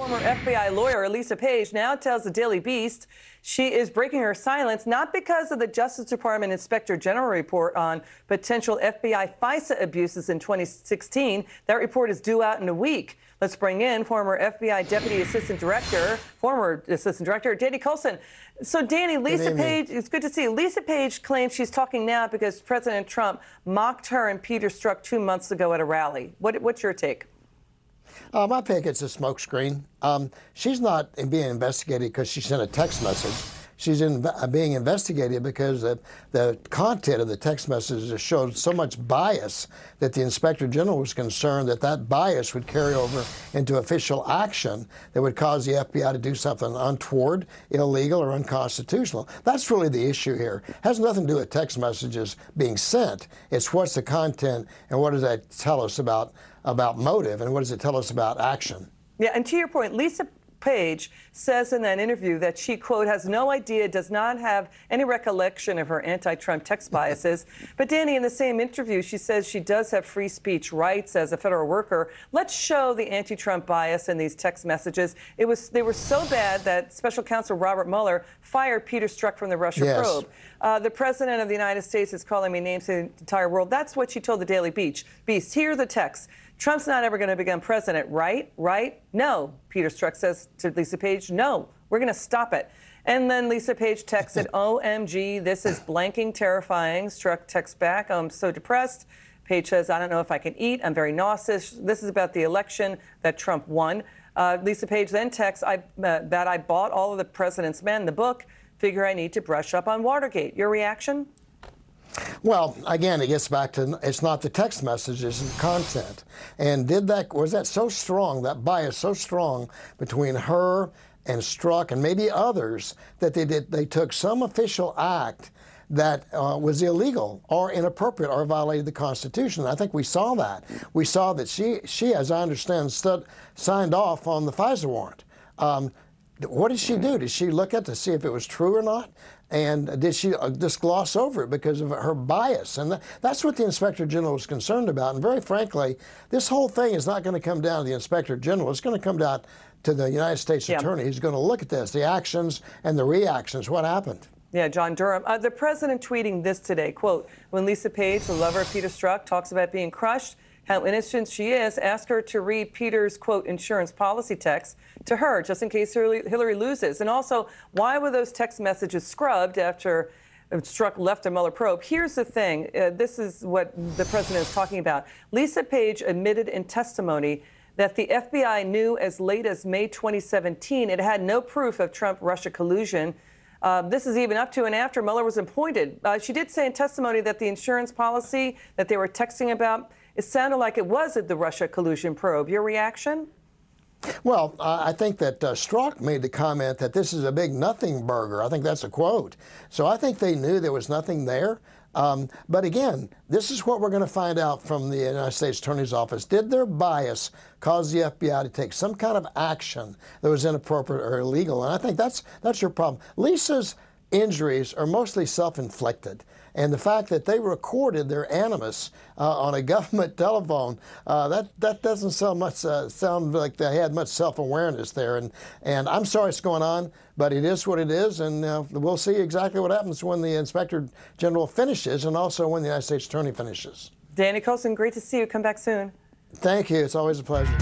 Former FBI lawyer Lisa Page now tells the Daily Beast she is breaking her silence, not because of the Justice Department Inspector General report on potential FBI FISA abuses in 2016. That report is due out in a week. Let's bring in former FBI Deputy Assistant Director, former Assistant Director, Danny Coulson. So, Danny, Lisa Page, it's good to see you. Lisa Page claims she's talking now because President Trump mocked her and Peter Strzok 2 months ago at a rally. What's your take? My pick, it's a smokescreen. She's not being investigated because she sent a text message. She's being investigated because the content of the text messages showed so much bias that the Inspector General was concerned that that bias would carry over into official action that would cause the FBI to do something untoward, illegal, or unconstitutional. That's really the issue here. It has nothing to do with text messages being sent. It's what's the content and what does that tell us about motive and what does it tell us about action. Yeah, and to your point, Lisa Page says in that interview that she, quote, has no idea, does not have any recollection of her anti-Trump text biases. But Danny, in the same interview, she says she does have free speech rights as a federal worker. Let's show the anti-Trump bias in these text messages. They were so bad that Special Counsel Robert Mueller fired Peter Strzok from the Russia probe. The President of the United States is calling me names in the entire world. That's what she told the Daily Beast. Here are the texts. Trump's not ever going to become president, right? Right? No. Peter Strzok says to Lisa Page, no, we're going to stop it. And then Lisa Page texted, OMG, this is blanking terrifying. Strzok texts back, I'm so depressed. Page says, I don't know if I can eat. I'm very nauseous. This is about the election that Trump won. Lisa Page then texts that I bought all of the President's Men, the book. Figure I need to brush up on Watergate. Your reaction? Well, again, it gets back to it's not the text messages, it's the content. And was that so strong, that bias so strong between her and Strzok and maybe others that they took some official act that was illegal or inappropriate or violated the Constitution. I think we saw that. We saw that she, as I understand, signed off on the FISA warrant. What did she do? Did she look at to see if it was true or not? And did she just gloss over it because of her bias? And that's what the Inspector General was concerned about. And very frankly, this whole thing is not going to come down to the Inspector General. It's going to come down to the United States Attorney who's going to look at this, the actions and the reactions, what happened. Yeah, John Durham. The president tweeting this today, quote, when Lisa Page, the lover of Peter Strzok, talks about being crushed, how innocent she is, ask her to read Peter's, quote, insurance policy text to her, just in case Hillary loses. And also, why were those text messages scrubbed after Strzok left a Mueller probe? Here's the thing. This is what the president is talking about. Lisa Page admitted in testimony that the FBI knew as late as May 2017 it had no proof of Trump-Russia collusion. This is even up to and after Mueller was appointed. She did say in testimony that the insurance policy that they were texting about, it sounded like it was the Russia collusion probe. Your reaction? Well, I think that Strzok made the comment that this is a big nothing burger. I think that's a quote. So I think they knew there was nothing there. But again, this is what we're going to find out from the United States Attorney's Office. Did their bias cause the FBI to take some kind of action that was inappropriate or illegal? And I think that's your problem. Lisa's injuries are mostly self-inflicted. And the fact that they recorded their animus on a government telephone, that doesn't sound like they had much self-awareness there. And I'm sorry it's going on, but it is what it is. And we'll see exactly what happens when the Inspector General finishes and also when the United States Attorney finishes. Danny Coulson, great to see you. Come back soon. Thank you. It's always a pleasure.